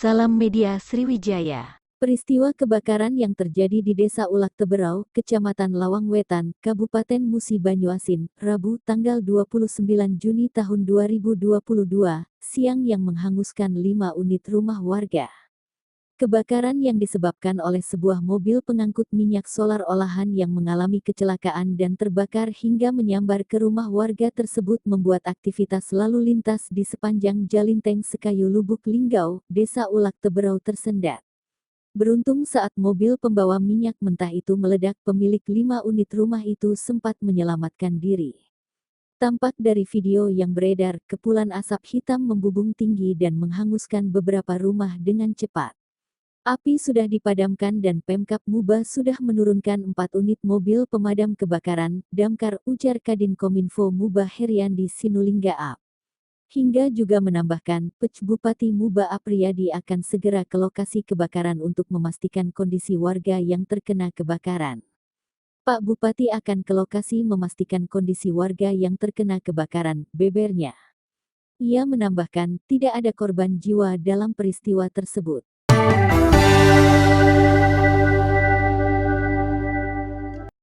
Salam Media Sriwijaya. Peristiwa kebakaran yang terjadi di Desa Ulak Teberau, Kecamatan Lawang Wetan, Kabupaten Musi Banyuasin, Rabu tanggal 29 Juni tahun 2022, siang yang menghanguskan 5 unit rumah warga. Kebakaran yang disebabkan oleh sebuah mobil pengangkut minyak solar olahan yang mengalami kecelakaan dan terbakar hingga menyambar ke rumah warga tersebut membuat aktivitas lalu lintas di sepanjang Jalinteng Sekayu Lubuk Linggau, Desa Ulak Teberau tersendat. Beruntung saat mobil pembawa minyak mentah itu meledak, pemilik 5 unit rumah itu sempat menyelamatkan diri. Tampak dari video yang beredar, kepulan asap hitam membubung tinggi dan menghanguskan beberapa rumah dengan cepat. Api sudah dipadamkan dan Pemkab Muba sudah menurunkan 4 unit mobil pemadam kebakaran, damkar, ujar Kadin Kominfo Muba Heriandi Sinulinga. Hingga juga menambahkan, Bupati Muba Apriyadi akan segera ke lokasi kebakaran untuk memastikan kondisi warga yang terkena kebakaran. Pak Bupati akan ke lokasi memastikan kondisi warga yang terkena kebakaran, bebernya. Ia menambahkan, tidak ada korban jiwa dalam peristiwa tersebut.